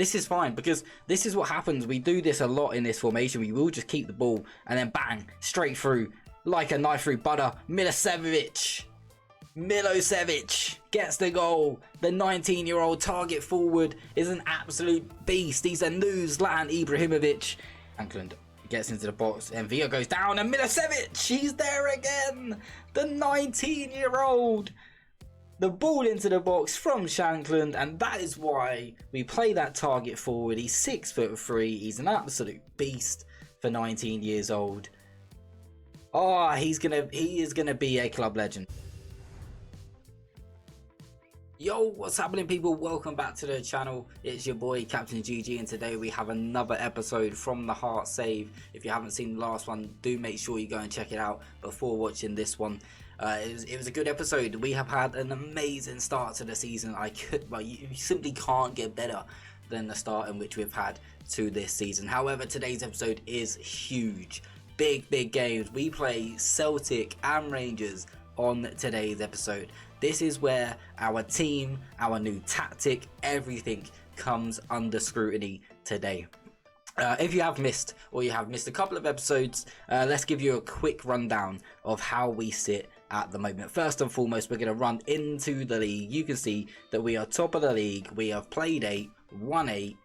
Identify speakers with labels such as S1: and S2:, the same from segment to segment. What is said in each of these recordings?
S1: this is fine, because this is what happens. We do this a lot in this formation. We will just keep the ball and then bang, straight through like a knife through butter. Milosevic gets the goal. The 19-year-old target forward is an absolute beast. He's a new Zlatan Ibrahimovic. Shankland gets into the box and Villa goes down, and Milosevic, he's there again. The 19-year-old. The ball into the box from Shankland, and that is why we play that target forward. He's 6'3". He's an absolute beast for 19 years old. Oh, he is gonna be a club legend. Yo, what's happening, people? Welcome back to the channel. It's your boy Captain GG, and today we have another episode from the Heart Save. If you haven't seen the last one, do make sure you go and check it out before watching this one. It was a good episode. We have had an amazing start to the season. You simply can't get better than the start in which we've had to this season. However, today's episode is huge. Big games. We play Celtic and Rangers on today's episode. This is where our team, our new tactic, everything comes under scrutiny today. If you have missed a couple of episodes, let's give you a quick rundown of how we sit at the moment. First and foremost, we're going to run into the league. You can see that we are top of the league. We have played 8, won 8.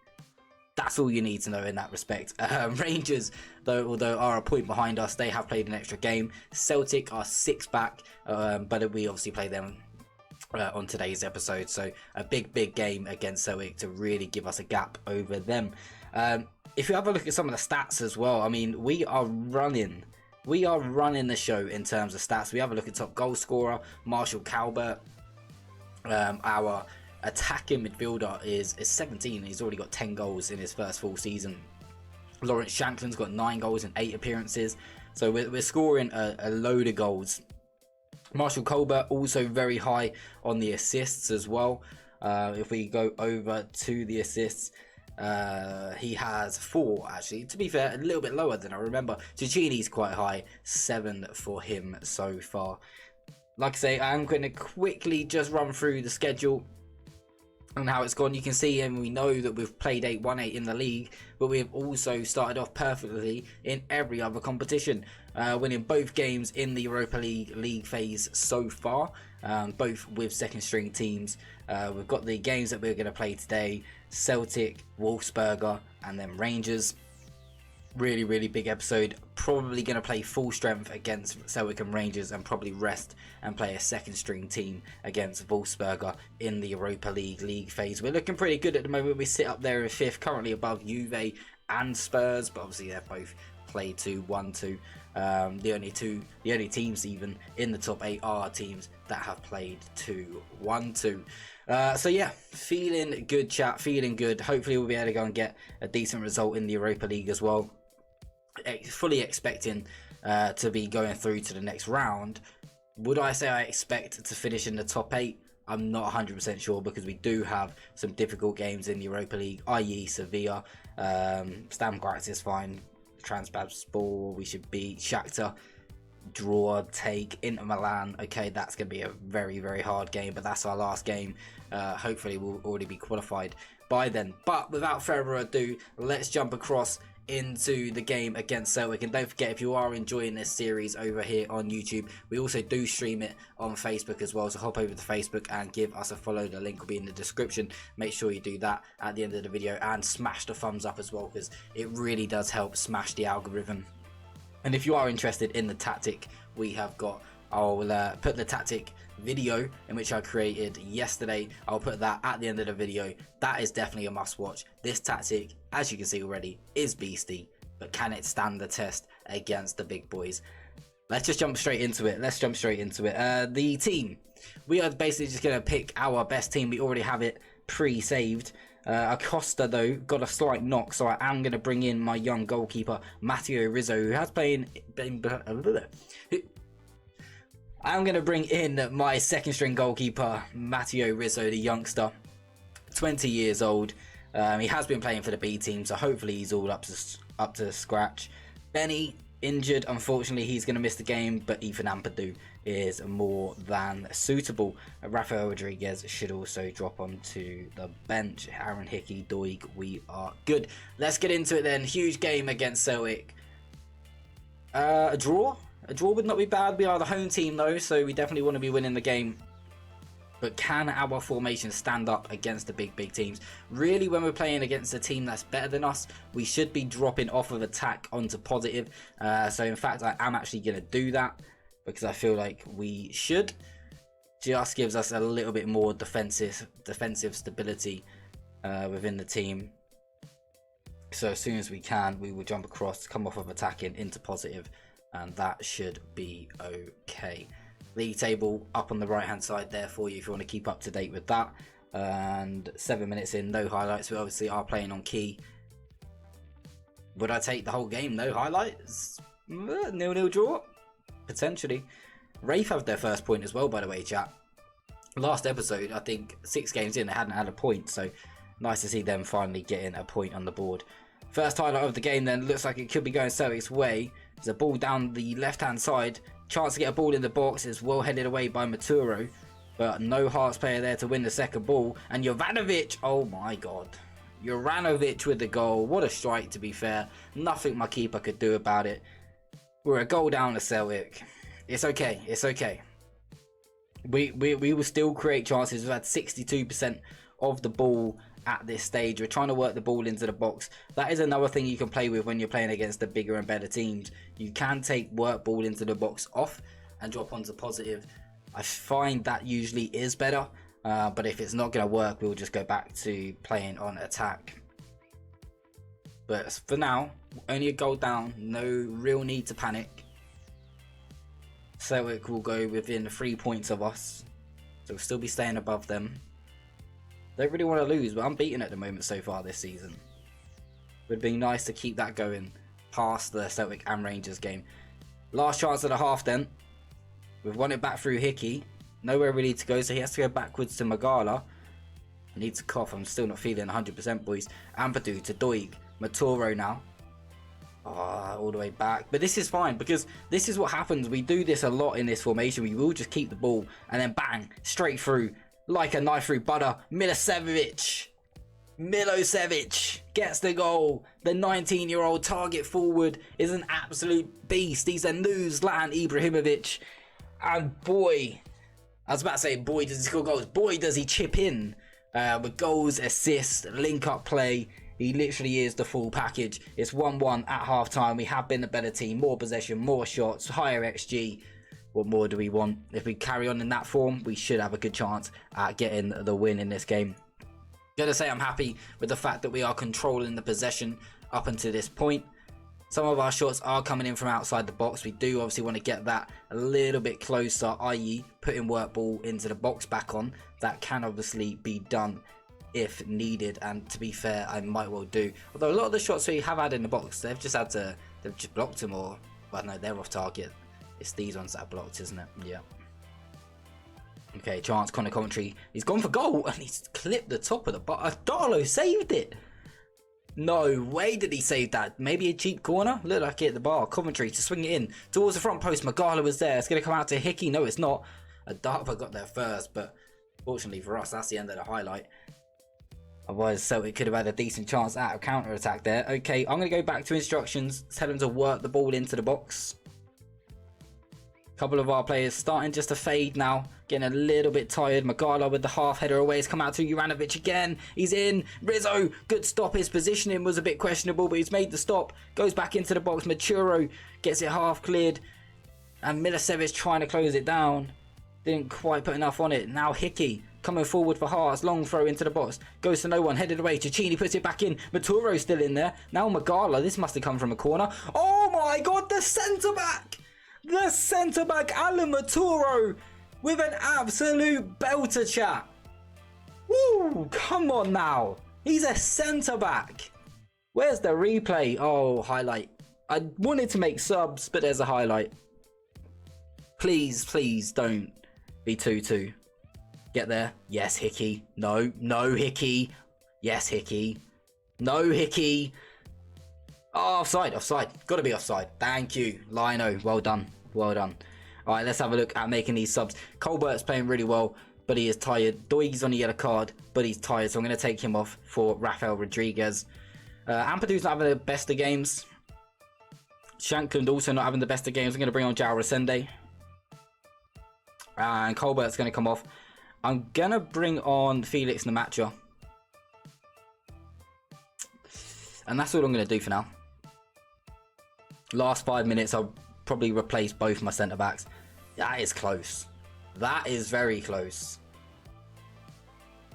S1: That's all you need to know in that respect. Rangers, although are a point behind us, they have played an extra game. Celtic are 6 back, but we obviously play them on today's episode. So a big game against Celtic to really give us a gap over them. If you have a look at some of the stats as well, I mean, we are running the show in terms of stats. We have a look at top goal scorer, Marshall Calvert. Our attacking midfielder is 17. He's already got 10 goals in his first full season. Lawrence Shankland's got 9 goals in 8 appearances. So we're scoring a load of goals. Marshall Colbert also very high on the assists as well. If we go over to the assists, he has 4 actually. To be fair, a little bit lower than I remember. Cicchini's quite high, 7 for him so far. Like I say, I'm going to quickly just run through the schedule and how it's gone. You can see, and we know that we've played 8, won 8 in the league, but we have also started off perfectly in every other competition, winning both games in the Europa League phase so far, both with second string teams. We've got the games that we're going to play today: Celtic, Wolfsberger, and then Rangers. Really big episode. Probably going to play full strength against Celtic and Rangers, and probably rest and play a second string team against Wolfsberger in the Europa League phase. We're looking pretty good at the moment. We sit up there in 5th, currently above Juve and Spurs, but obviously they're both played 2-1-2. The only teams even in the top 8 are teams that have played 2-1-2. So yeah, feeling good, chat, feeling good. Hopefully we'll be able to go and get a decent result in the Europa League as well. Fully expecting to be going through to the next round. Would I say I expect to finish in the top 8? I'm not 100% sure, because we do have some difficult games in the Europa League, i.e. Sevilla. Stam Graz is fine. Trabzonspor, we should beat. Shakhtar, draw, take. Inter Milan, okay, that's going to be a very hard game, but that's our last game. Hopefully we'll already be qualified by then. But without further ado, let's jump across into the game against Celtic. And don't forget, if you are enjoying this series over here on YouTube, we also do stream it on Facebook as well, so hop over to Facebook and give us a follow. The link will be in the description. Make sure you do that at the end of the video, and smash the thumbs up as well, because it really does help smash the algorithm. And if you are interested in the tactic we have got, I'll put the tactic video in which I created yesterday. I'll put that at the end of the video. That is definitely a must watch. This tactic, as you can see already, is beastie, but can it stand the test against the big boys? Let's just jump straight into it. The team, we are basically just going to pick our best team. We already have it pre-saved. Acosta though got a slight knock, so I am going to bring in my young goalkeeper Matteo Rizzo, who has I'm going to bring in my second string goalkeeper, Matteo Rizzo, the youngster, 20 years old. He has been playing for the B team, so hopefully he's all up to scratch. Benny, injured. Unfortunately, he's going to miss the game, but Ethan Ampadu is more than suitable. Rafael Rodriguez should also drop onto the bench. Aaron Hickey, Doig, we are good. Let's get into it then. Huge game against Celtic. A draw? A draw would not be bad. We are the home team though, so we definitely want to be winning the game. But can our formation stand up against the big teams? Really, when we're playing against a team that's better than us, we should be dropping off of attack onto positive. So in fact, I am actually going to do that because I feel like we should. Just gives us a little bit more defensive stability within the team. So as soon as we can, we will jump across, come off of attacking into positive, and that should be okay. League table up on the right hand side there for you if you want to keep up to date with that. And 7 minutes in, no highlights. We obviously are playing on key. Would I take the whole game? No highlights? 0-0 draw? Potentially. Wraith have their first point as well, by the way, chat. Last episode, I think 6 games in, they hadn't had a point. So nice to see them finally getting a point on the board. First highlight of the game then, looks like it could be going Celtic's way. There's a ball down the left hand side. Chance to get a ball in the box, is well headed away by Maturo, but no Hearts player there to win the second ball. And Jovanovic, oh my god, Jovanovic with the goal. What a strike, to be fair. Nothing my keeper could do about it. We're a goal down to Celtic. It's okay, it's okay. We will still create chances. We've had 62% of the ball at this stage. We're trying to work the ball into the box. That is another thing you can play with when you're playing against the bigger and better teams. You can take work ball into the box off and drop onto positive. I find that usually is better, but if it's not going to work, we'll just go back to playing on attack. But for now, only a goal down, no real need to panic. Celtic will go within 3 points of us, so we'll still be staying above them. Don't really want to lose, but I'm beaten at the moment so far this season. Would be nice to keep that going past the Celtic and Rangers game. Last chance of the half then. We've won it back through Hickey. Nowhere really to go, so he has to go backwards to Magala. I need to cough, I'm still not feeling 100%, boys. Ampadu to Doig. Maturo now. All the way back. But this is fine, because this is what happens. We do this a lot in this formation. We will just keep the ball, and then bang, straight through. Like a knife through butter. Milosevic gets the goal. The 19-year-old target forward is an absolute beast. He's a new Zlatan Ibrahimovic. And boy, I was about to say, boy, does he score goals. Boy, does he chip in with goals, assists, link-up play. He literally is the full package. It's 1-1 at half-time. We have been the better team. More possession, more shots, higher XG. What more do we want? If we carry on in that form, we should have a good chance at getting the win in this game. Gotta say, I'm happy with the fact that we are controlling the possession up until this point. Some of our shots are coming in from outside the box. We do obviously want to get that a little bit closer, i.e. putting work ball into the box back on. That can obviously be done if needed, and to be fair, I might well do. Although a lot of the shots we have had in the box, they've just blocked them, or, well, no, they're off target. It's these ones that are blocked, isn't it? Yeah. Okay, chance, Connor Coventry. He's gone for goal, and he's clipped the top of the bar. Darlow saved it. No way did he save that. Maybe a cheap corner? Looked like it at the bar. Coventry to swing it in towards the front post. Magala was there. It's going to come out to Hickey. No, it's not. Adarpa got there first, but fortunately for us, that's the end of the highlight. Otherwise, Celtic could have had a decent chance at a counter-attack there. Okay, I'm going to go back to instructions. Tell him to work the ball into the box. A couple of our players starting just to fade now. Getting a little bit tired. Magala with the half header away. It's come out to Juranovic again. He's in. Rizzo, good stop. His positioning was a bit questionable, but he's made the stop. Goes back into the box. Maturo gets it half cleared. And Milosevic trying to close it down. Didn't quite put enough on it. Now Hickey coming forward for Hearts. Long throw into the box. Goes to no one. Headed away. Cicchini puts it back in. Maturo's still in there. Now Magala. This must have come from a corner. Oh my god, the centre-back! The centre-back, Alan Maturo, with an absolute belter, chat. Woo, come on now. He's a centre-back. Where's the replay? Oh, highlight. I wanted to make subs, but there's a highlight. Please, please don't be 2-2. Get there. Yes, Hickey. No, no, Hickey. Yes, Hickey. No, Hickey. Oh, offside, offside. Got to be offside. Thank you, Lino. Well done. Well done. All right, let's have a look at making these subs. Colbert's playing really well, but he is tired. Doig's on a yellow card, but he's tired, so I'm going to take him off for Rafael Rodriguez. Ampadu's not having the best of games. Shankland also not having the best of games. I'm going to bring on João Resende. And Colbert's going to come off. I'm going to bring on Felix Namacha. And that's all I'm going to do for now. Last 5 minutes, I'll probably replace both my centre-backs. That is close. That is very close.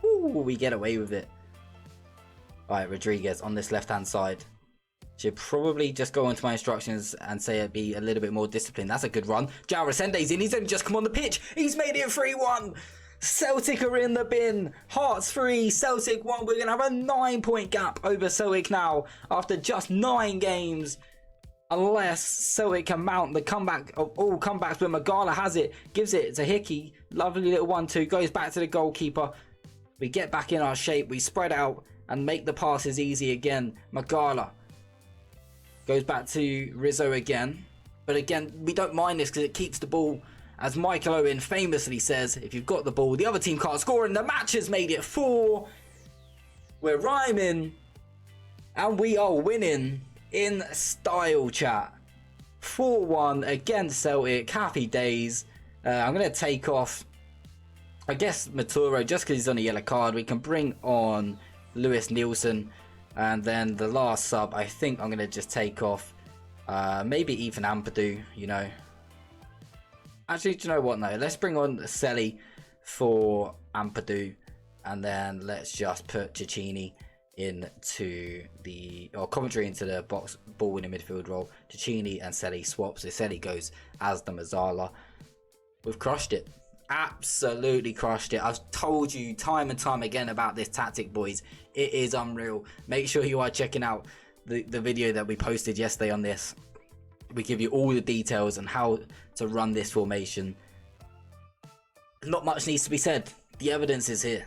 S1: Ooh, we get away with it. Alright, Rodriguez on this left-hand side. Should probably just go into my instructions and say it'd be a little bit more disciplined. That's a good run. João Resende's in. He's only just come on the pitch. He's made it 3-1. Celtic are in the bin. Hearts 3, Celtic 1. We're going to have a 9-point gap over Celtic now after just 9 games. Unless Celtic can mount the comeback of all comebacks, but Magala has it. Gives it to Hickey. Lovely little 1-2. Goes back to the goalkeeper. We get back in our shape. We spread out and make the passes easy again. Magala goes back to Rizzo again. But again, we don't mind this because it keeps the ball. As Michael Owen famously says, if you've got the ball, the other team can't score, and the match has made it 4. We're rhyming, and we are winning in style, chat. 4-1 against Celtic. Happy days. I'm going to take off, I guess, Maturo, just because he's on a yellow card. We can bring on Lewis Nielsen, and then the last sub, I think I'm going to just take off maybe Ethan Ampadu, you know. Actually, do you know what? No, let's bring on Selly for Ampadu, and then let's just put Cicchini into the, or Coventry into the box ball in the midfield role. Cicchini and Selly swap, so Selly goes as the Mazzala. We've crushed it. Absolutely crushed it. I've told you time and time again about this tactic, boys. It is unreal. Make sure you are checking out the video that we posted yesterday on this. We give you all the details on how to run this formation. Not much needs to be said. The evidence is here.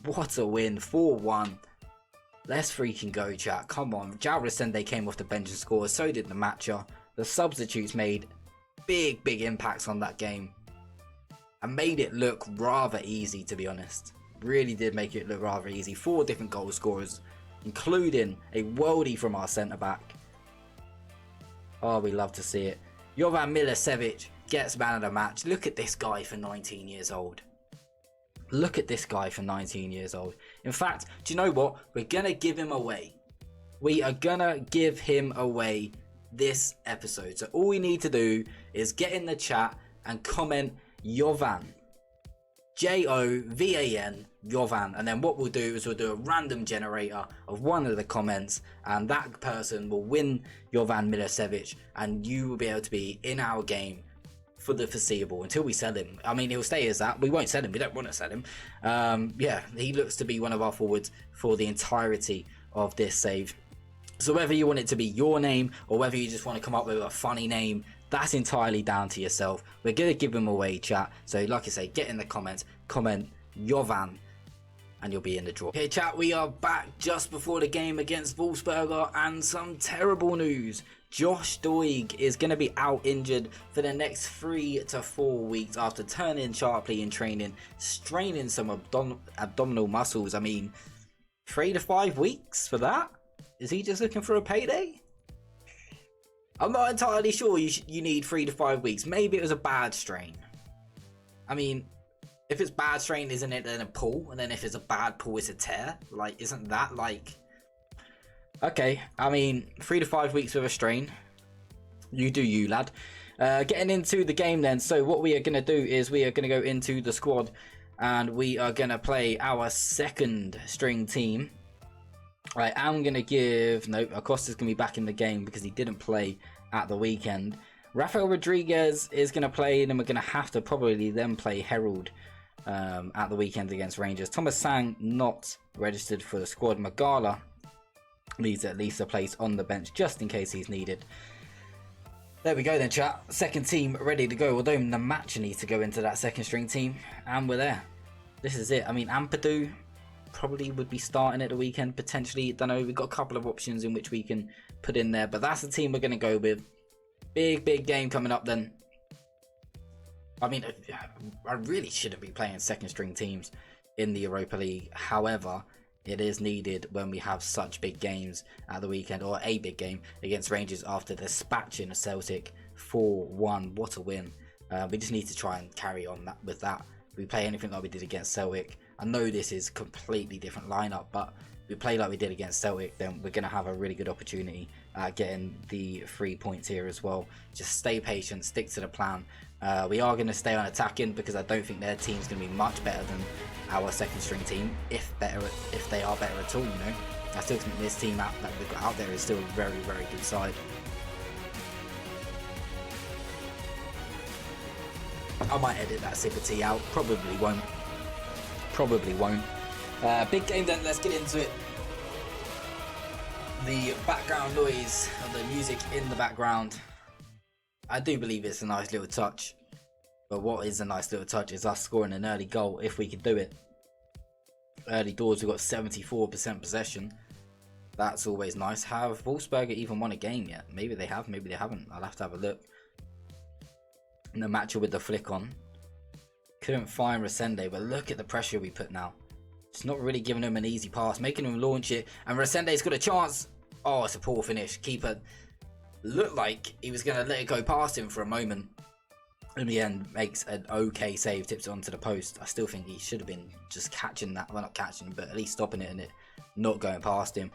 S1: What a win. 4-1. Let's freaking go, chat. Come on. João Resende came off the bench and scored. So did the Matcha. The substitutes made big impacts on that game. And made it look rather easy, to be honest. Really did make it look rather easy. 4 different goal scorers, including a worldie from our centre-back. Oh, we love to see it. Jovan Milicevic gets man of the match. Look at this guy for 19 years old. Look at this guy for 19 years old. In fact, do you know what? We're going to give him away. We are going to give him away this episode. So all we need to do is get in the chat and comment Jovan. Jovan, Jovan, and then what we'll do is we'll do a random generator of one of the comments, and that person will win Jovan Milicevic, and you will be able to be in our game for the foreseeable until we sell him. I mean, he'll stay as that. We won't sell him. We don't want to sell him. Yeah, he looks to be one of our forwards for the entirety of this save. So whether you want it to be your name or whether you just want to come up with a funny name, that's entirely down to yourself. We're going to give him away, chat. So like I say, get in the comments, comment Jovan, and you'll be in the draw. Okay, chat, we are back just before the game against Wolfsberger, and some terrible news. Josh Doig is going to be out injured for the next 3 to 4 weeks after turning sharply in training, straining some abdominal muscles. I mean, 3 to 5 weeks for that? Is he just looking for a payday? I'm not entirely sure you need 3 to 5 weeks. Maybe it was a bad strain. I mean, if it's bad strain, isn't it then a pull? And then if it's a bad pull, it's a tear? Like, isn't that like... Okay, I mean, 3 to 5 weeks with a strain. You do you, lad. Getting into the game then. So what we are going to do is we are going to go into the squad. And we are going to play our second string team. Right, I'm going to give... No, Acosta's going to be back in the game because he didn't play at the weekend. Rafael Rodriguez is going to play, and then we're going to have to probably then play Herald at the weekend against Rangers. Thomas Sang not registered for the squad. Magala needs at least a place on the bench just in case he's needed. There we go then, chat. Second team ready to go. Although the match needs to go into that second string team, and we're there. This is it. I mean, Ampadu, probably would be starting at the weekend, potentially. Don't know, we've got a couple of options in which we can put in there, but that's the team we're going to go with. Big game coming up then. I mean, I really shouldn't be playing second string teams in the Europa League. However, it is needed when we have such big games at the weekend, or a big game against Rangers after dispatching Celtic 4-1. What a win. We just need to try and carry on with that. If we play anything like we did against Celtic, I know this is completely different lineup, but if we play like we did against Celtic, then we're going to have a really good opportunity at getting the 3 points here as well. Just stay patient, stick to the plan. We are going to stay on attacking because I don't think their team's going to be much better than our second string team, if they are better at all, you know. I still think this team that we've got out there is still a very good side. I might edit that sip of tea out, probably won't. Big game then, let's get into it. The background noise of the music in the background, I do believe it's a nice little touch. But what is a nice little touch is us scoring an early goal if we could do it. Early doors, we've got 74% possession. That's always nice. Have Wolfsberger even won a game yet? Maybe they have, maybe they haven't. I'll have to have a look. No matcher with the flick on. Couldn't find Resende, but look at the pressure we put now. It's not really giving him an easy pass, making him launch it. And Resende's got a chance. Oh, it's a poor finish. Keeper looked like he was going to let it go past him for a moment. In the end, makes an okay save, tips it onto the post. I still think he should have been just catching that. Well, not catching, but at least stopping it and it not going past him.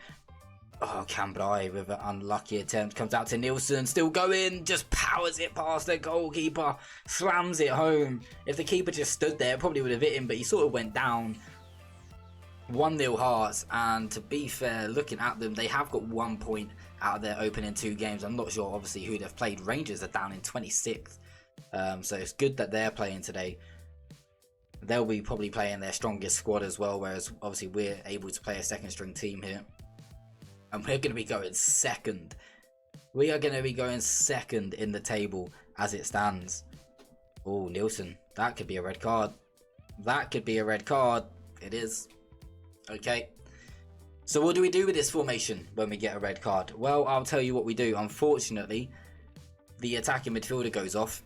S1: Oh, Cambrai with an unlucky attempt. Comes out to Nielsen, still going, just powers it past the goalkeeper. Slams it home. If the keeper just stood there, it probably would have hit him, but he sort of went down. 1-0 Hearts, and to be fair, looking at them, they have got 1 point out of their opening 2 games. I'm not sure, obviously, who they've played. Rangers are down in 26th. So it's good that they're playing today. They'll be probably playing their strongest squad as well, whereas obviously we're able to play a second string team here. And we're going to be going second. We are going to be going second in the table as it stands. Oh, Nielsen. That could be a red card. That could be a red card. It is. Okay. So what do we do with this formation when we get a red card? Well, I'll tell you what we do. Unfortunately, the attacking midfielder goes off.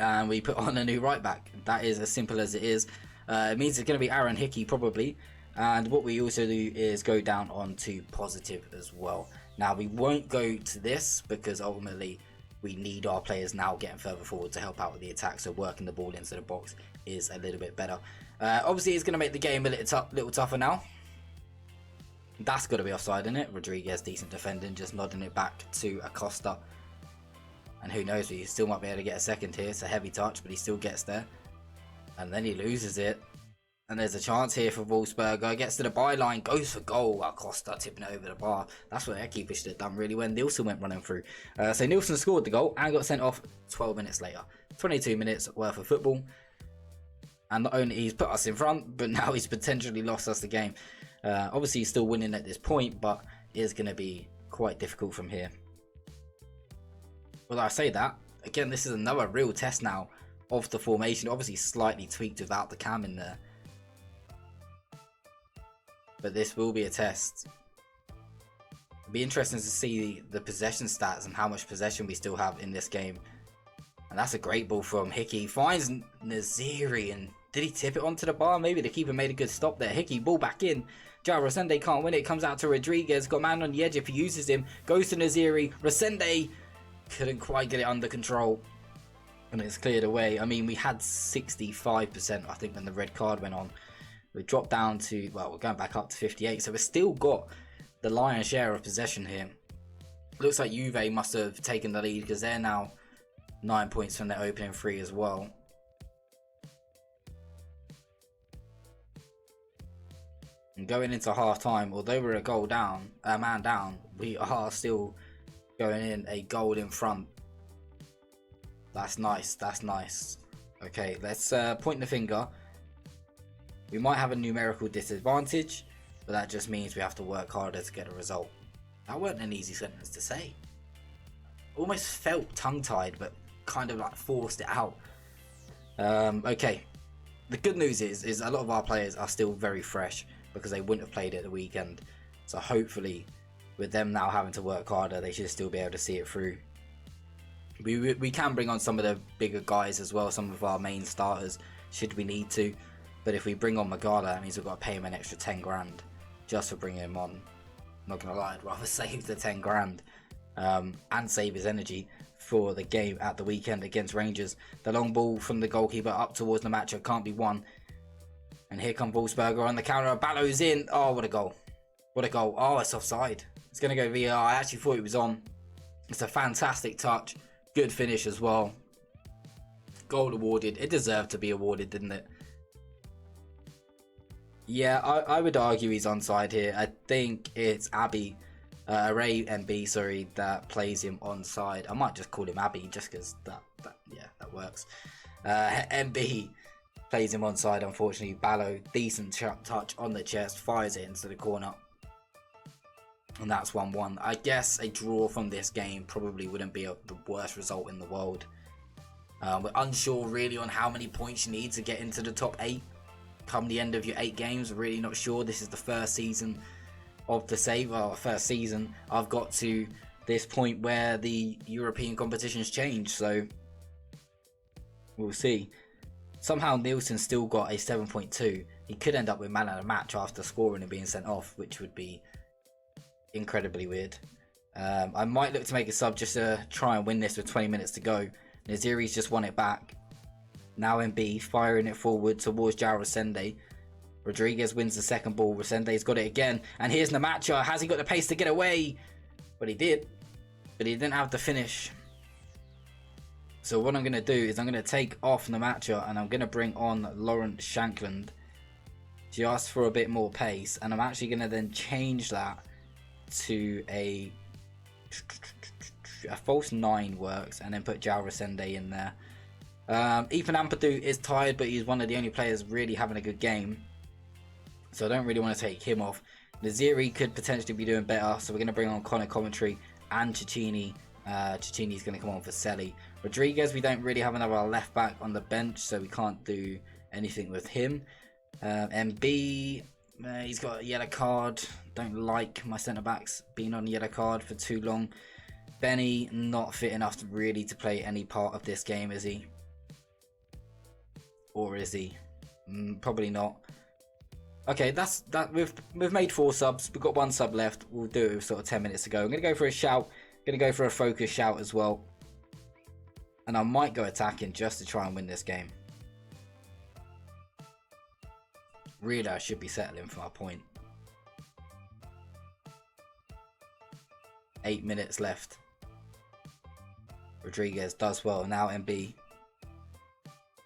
S1: And we put on a new right back. That is as simple as it is. It means it's going to be Aaron Hickey probably. And what we also do is go down onto positive as well. Now we won't go to this because ultimately we need our players now getting further forward to help out with the attack. So working the ball into the box is a little bit better. Obviously it's going to make the game a little tougher now. That's got to be offside, isn't it? Rodriguez, decent defending, just nodding it back to Acosta. And who knows, he still might be able to get a second here. It's a heavy touch, but he still gets there. And then he loses it. And there's a chance here for Wolfsberger. Gets to the byline, goes for goal. Acosta tipping it over the bar. That's what their keeper should have done really when Nielsen went running through. So Nielsen scored the goal and got sent off 12 minutes later. 22 minutes worth of football. And not only he's put us in front, but now he's potentially lost us the game. Obviously he's still winning at this point, but it is going to be quite difficult from here. Well, I say that, again, this is another real test now of the formation. Obviously slightly tweaked without the cam in there. But this will be a test. It'll be interesting to see the possession stats and how much possession we still have in this game. And that's a great ball from Hickey. Finds Naziri, and did he tip it onto the bar? Maybe the keeper made a good stop there. Hickey, ball back in. João Resende can't win it. Comes out to Rodriguez. Got man on the edge if he uses him. Goes to Naziri. Resende couldn't quite get it under control. And it's cleared away. I mean, we had 65%, I think, when the red card went on. We dropped down to, well, we're going back up to 58. So we've still got the lion's share of possession here. Looks like Juve must have taken the lead because they're now 9 points from their opening 3 as well. And going into half time, although we're a man down, we are still going in a goal in front. That's nice. That's nice. Okay, let's point the finger. We might have a numerical disadvantage, but that just means we have to work harder to get a result. That wasn't an easy sentence to say. Almost felt tongue-tied, but kind of like forced it out. Okay, the good news is a lot of our players are still very fresh because they wouldn't have played at the weekend. So hopefully, with them now having to work harder, they should still be able to see it through. We can bring on some of the bigger guys as well, some of our main starters, should we need to. But if we bring on Magala, that means we've got to pay him an extra 10 grand just for bringing him on. I'm not going to lie, I'd rather save the 10 grand and save his energy for the game at the weekend against Rangers. The long ball from the goalkeeper up towards Namacho can't be won. And here comes Wolfsberger on the counter. Ballo's in. Oh, what a goal. What a goal. Oh, it's offside. It's going to go VAR. I actually thought it was on. It's a fantastic touch. Good finish as well. Goal awarded. It deserved to be awarded, didn't it? Yeah, I would argue he's onside here. I think it's Ray MB, sorry, that plays him onside. I might just call him Abby just because that works. MB plays him onside, unfortunately. Ballo, decent touch on the chest, fires it into the corner. And that's 1-1. I guess a draw from this game probably wouldn't be the worst result in the world. We're unsure really on how many points you need to get into the top 8 come the end of your 8 games. We're really not sure. This is the first season of the save, first season I've got to this point where the European competitions change, so we'll see. Somehow Nielsen still got a 7.2. He could end up with man of the match after scoring and being sent off, which would be incredibly weird. I might look to make a sub just to try and win this with 20 minutes to go. Naziri's just won it back. Now MB firing it forward towards Jao Resende. Rodriguez wins the second ball. Resende's got it again. And here's Namacha. Has he got the pace to get away? But he did. But he didn't have the finish. So what I'm going to do is I'm going to take off Namacha and I'm going to bring on Laurent Shankland just for a bit more pace. And I'm actually going to then change that to a false 9 works and then put Jao Resende in there. Ethan Ampadu is tired, but he's one of the only players really having a good game. So I don't really want to take him off. Naziri could potentially be doing better, so we're going to bring on Connor Commentary and Cicchini. Cicchini's going to come on for Selly. Rodriguez, we don't really have another left back on the bench, so we can't do anything with him. MB, he's got a yellow card. Don't like my centre backs being on a yellow card for too long. Benny, not fit enough to really to play any part of this game, is he? Or is he? Probably not. Okay, that's that. We've made 4 subs. We've got 1 sub left. We'll do it with sort of 10 minutes to go. I'm gonna go for a shout. Gonna go for a focus shout as well. And I might go attacking just to try and win this game. Really, I should be settling for my point. 8 minutes left. Rodriguez does well. Now MB.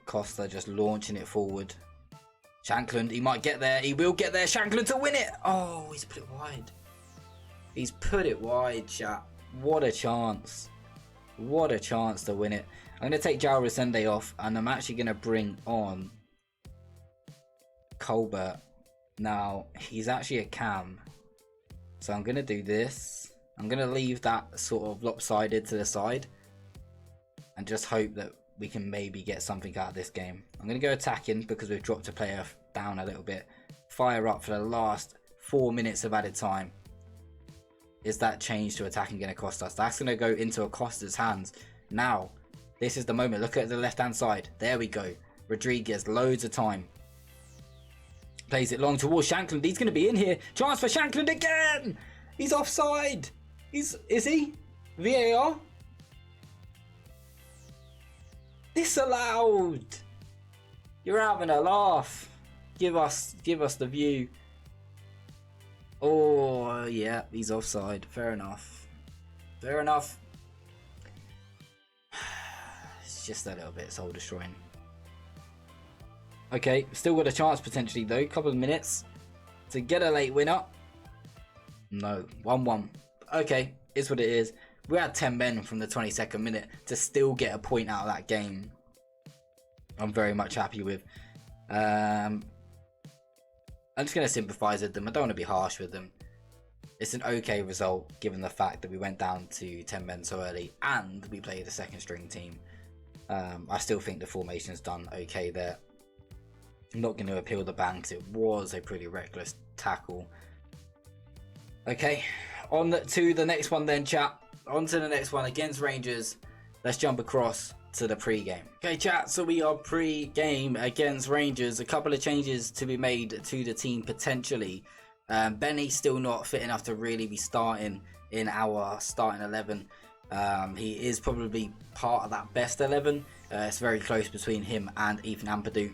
S1: Costa just launching it forward. Shankland, he might get there. He will get there. Shankland to win it. Oh, he's put it wide. He's put it wide, chat. What a chance. What a chance to win it. I'm going to take Jao Resende off, and I'm actually going to bring on Colbert. Now, he's actually a cam. So I'm going to do this. I'm going to leave that sort of lopsided to the side. And just hope that we can maybe get something out of this game. I'm going to go attacking because we've dropped a player down a little bit. Fire up for the last 4 minutes of added time. Is that change to attacking going to cost us? That's going to go into Acosta's hands. Now, this is the moment. Look at the left-hand side. There we go. Rodriguez, loads of time. Plays it long towards Shankland. He's going to be in here. Chance for Shankland again. He's offside. Is he? VAR? Disallowed. You're having a laugh. Give us the view. Oh yeah, he's offside. Fair enough. Fair enough. It's just a little bit soul destroying. Okay, still got a chance potentially though. Couple of minutes to get a late winner. No, 1-1. Okay, is what it is. We had 10 men from the 22nd minute to still get a point out of that game. I'm very much happy with. I'm just going to sympathise with them. I don't want to be harsh with them. It's an okay result given the fact that we went down to 10 men so early and we played a second string team. I still think the formation's done okay there. I'm not going to appeal the ban because it was a pretty reckless tackle. Okay, on to the next one then, chat. On to the next one against Rangers. Let's jump across to the pre-game. Okay, chat, so we are pre-game against Rangers. A couple of changes to be made to the team potentially. Benny's still not fit enough to really be starting in our starting 11. He is probably part of that best 11. It's very close between him and Ethan Ampadu,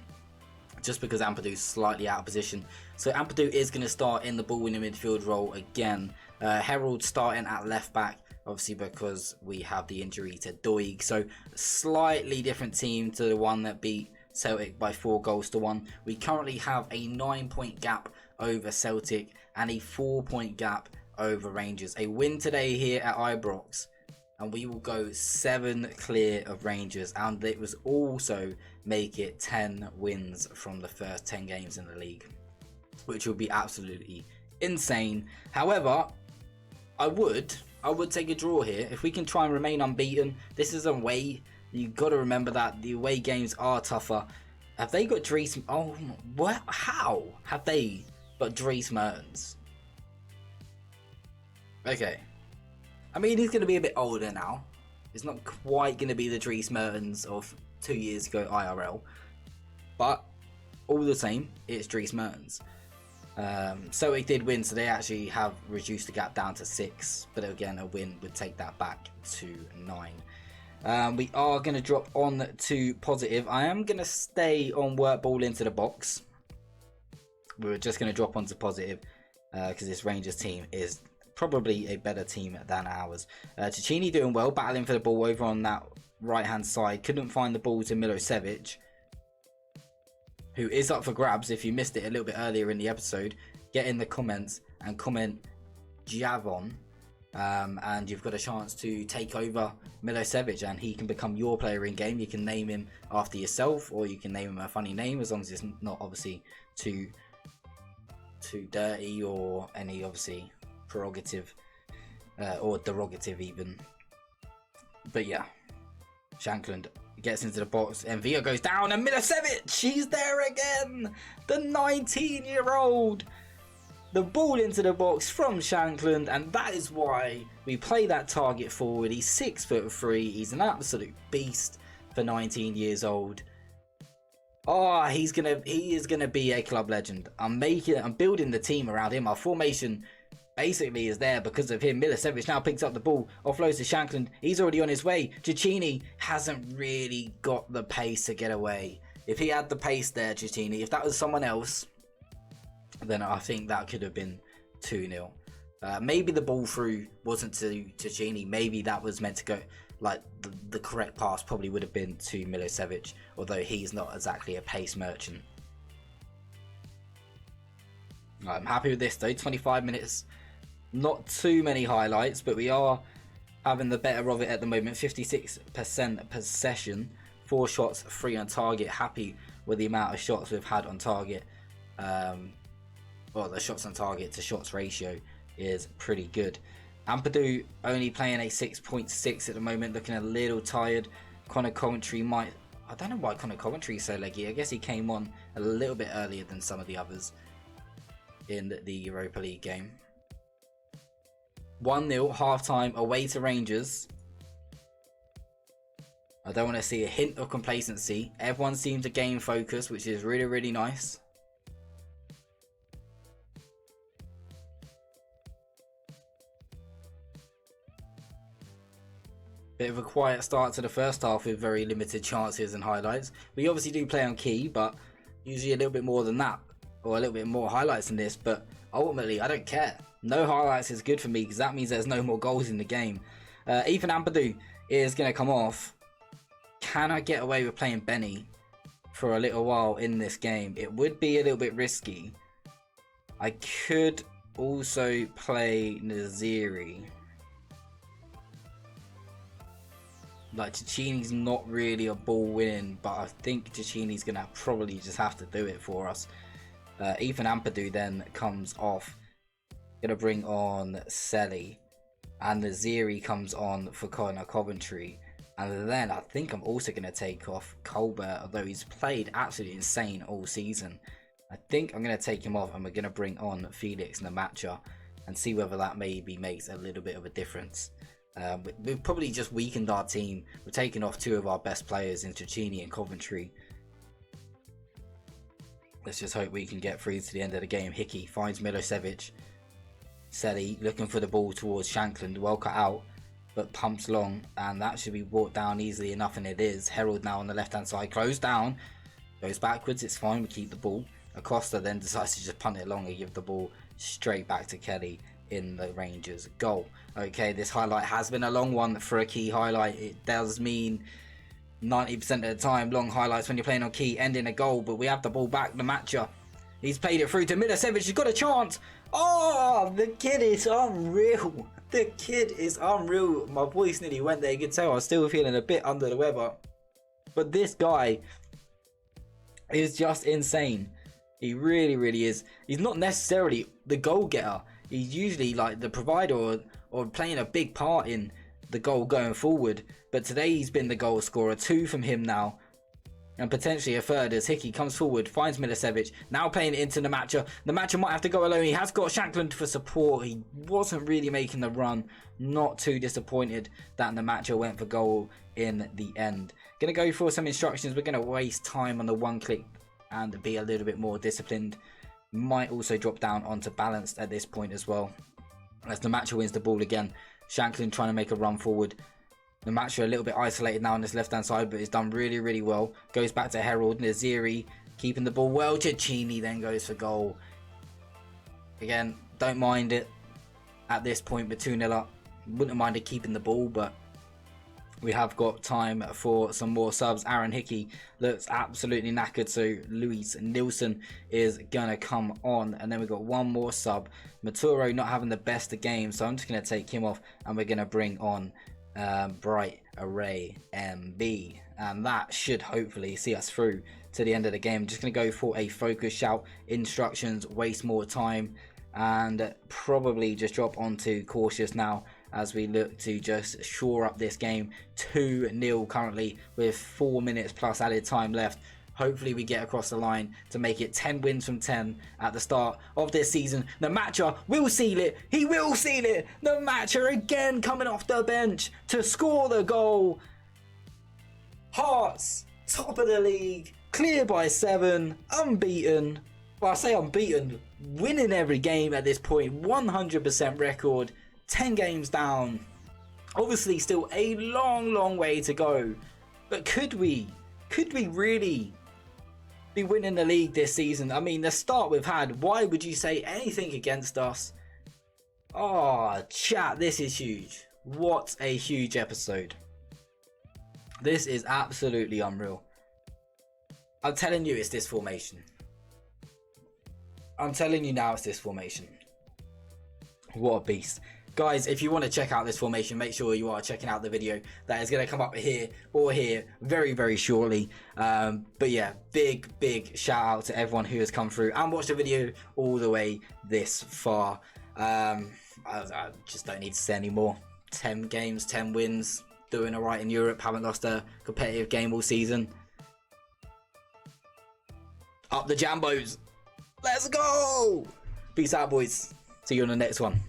S1: just because Ampadu's slightly out of position. So Ampadu is going to start in the ball-winning midfield role again. Herald starting at left back, obviously because we have the injury to Doig. So slightly different team to the one that beat Celtic by 4-1. We currently have a 9-point gap over Celtic and a 4-point gap over Rangers. A win today here at Ibrox, and we will go 7 clear of Rangers, and it was also make it 10 wins from the first 10 games in the league, which would be absolutely insane. However, I would take a draw here if we can try and remain unbeaten. This is away. You've got to remember that the away games are tougher. Have they got Dries? Oh, what? How have they got Dries Mertens? Okay. I mean, he's going to be a bit older now. It's not quite going to be the Dries Mertens of 2 years ago IRL. But all the same, it's Dries Mertens. So it did win, so they actually have reduced the gap down to 6. But again, a win would take that back to 9. We are going to drop on to positive. I am going to stay on work ball into the box. We're just going to drop onto positive because this Rangers team is probably a better team than ours. Cecchini doing well, battling for the ball over on that right hand side. Couldn't find the ball to Milosevic, who is up for grabs. If you missed it a little bit earlier in the episode, get in the comments and comment Javon, and you've got a chance to take over Milosevic and he can become your player in game. You can name him after yourself, or you can name him a funny name, as long as it's not obviously too dirty or any obviously prerogative or derogative even. But yeah, Shankland gets into the box and Villa goes down and Milosevic, she's there again, the 19-year-old. The ball into the box from Shankland, and that is why we play that target forward. He's 6'3", he's an absolute beast for 19 years old. Oh, he is gonna be a club legend. I'm building the team around him. Our formation basically is there because of him. Milosevic now picks up the ball, offloads to Shankland. He's already on his way. Cecchini hasn't really got the pace to get away. If he had the pace there, Cecchini, if that was someone else, then I think that could have been 2-0. Maybe the ball through wasn't to Cecchini. Maybe that was meant to go, like the correct pass probably would have been to Milosevic, although he's not exactly a pace merchant. I'm happy with this though. 25 minutes. Not too many highlights, but we are having the better of it at the moment. 56% possession, 4 shots, 3 on target. Happy with the amount of shots we've had on target. Well, the shots on target to shots ratio is pretty good. Ampadu only playing a 6.6 at the moment, looking a little tired. Connor Coventry might... I don't know why Connor Coventry is so leggy. I guess he came on a little bit earlier than some of the others in the Europa League game. 1-0, half-time, away to Rangers. I don't want to see a hint of complacency. Everyone seems to gain focus, which is really, really nice. Bit of a quiet start to the first half with very limited chances and highlights. We obviously do play on key, but usually a little bit more than that, or a little bit more highlights than this, but ultimately I don't care. No highlights is good for me because that means there's no more goals in the game. Ethan Ampadu is going to come off. Can I get away with playing Benny for a little while in this game? It would be a little bit risky. I could also play Naziri. Like, Cecchini's not really a ball winning, but I think Cecchini's going to probably just have to do it for us. Ethan Ampadu then comes off. Going to bring on Selly. And Naziri comes on for Connor Coventry. And then I think I'm also going to take off Colbert, although he's played absolutely insane all season. I think I'm going to take him off and we're going to bring on Felix Namacha and see whether that maybe makes a little bit of a difference. We've probably just weakened our team. We're taking off 2 of our best players in Cecchini and Coventry. Let's just hope we can get through to the end of the game. Hickey finds Milosevic. Selly looking for the ball towards Shankland. Well cut out, but pumps long, and that should be brought down easily enough, and it is. Herald now on the left hand side, closed down, goes backwards. It's fine, we keep the ball. Acosta then decides to just punt it long and give the ball straight back to Kelly in the Rangers goal. Okay, this highlight has been a long one for a key highlight. It does mean 90% of the time long highlights when you're playing on key end in a goal, but we have the ball back. The matcher, he's played it through to Milosevic. He's got a chance. Oh, the kid is unreal. The kid is unreal. My voice nearly went there. You can tell I'm still feeling a bit under the weather, but this guy is just insane. He really is. He's not necessarily the goal getter. He's usually like the provider or playing a big part in the goal going forward. But today he's been the goal scorer. 2 from him now. And potentially a third as Hickey comes forward, finds Milosevic. Now playing it into the matcher. The matcher might have to go alone. He has got Shankland for support. He wasn't really making the run. Not too disappointed that the matcher went for goal in the end. Going to go for some instructions. We're going to waste time on the one click and be a little bit more disciplined. Might also drop down onto balanced at this point as well, as the matcher wins the ball again. Shankland trying to make a run forward. The matcher a little bit isolated now on this left hand side, but he's done really well. Goes back to Herald. Naziri keeping the ball well. Cecchini then goes for goal. Again, don't mind it at this point, but 2-0 up. Wouldn't mind it keeping the ball, but we have got time for some more subs. Aaron Hickey looks absolutely knackered, so Luis Nilsson is gonna come on. And then we've got one more sub. Maturo not having the best of games, so I'm just gonna take him off and we're gonna bring on Bright Array MB, and that should hopefully see us through to the end of the game. Just gonna go for a focus shout, instructions, waste more time, and probably just drop onto cautious now as we look to just shore up this game. 2-0 currently with 4 minutes plus added time left. Hopefully we get across the line to make it 10 wins from 10 at the start of this season. The matcher will seal it. He will seal it. The matcher again coming off the bench to score the goal. Hearts, top of the league, clear by 7, unbeaten. Well, I say unbeaten, winning every game at this point, 100% record. 10 games down. Obviously still a long way to go, but could we really be winning the league this season? I mean, the start we've had, why would you say anything against us? Oh, chat, this is huge. What a huge episode. This is absolutely unreal. I'm telling you, it's this formation. I'm telling you now, it's this formation. What a beast. Guys, if you want to check out this formation, make sure you are checking out the video that is going to come up here or here very shortly. But yeah, big shout out to everyone who has come through and watched the video all the way this far. I just don't need to say any more. 10 games, 10 wins, doing alright in Europe, haven't lost a competitive game all season. Up the Jambos. Let's go! Peace out, boys. See you on the next one.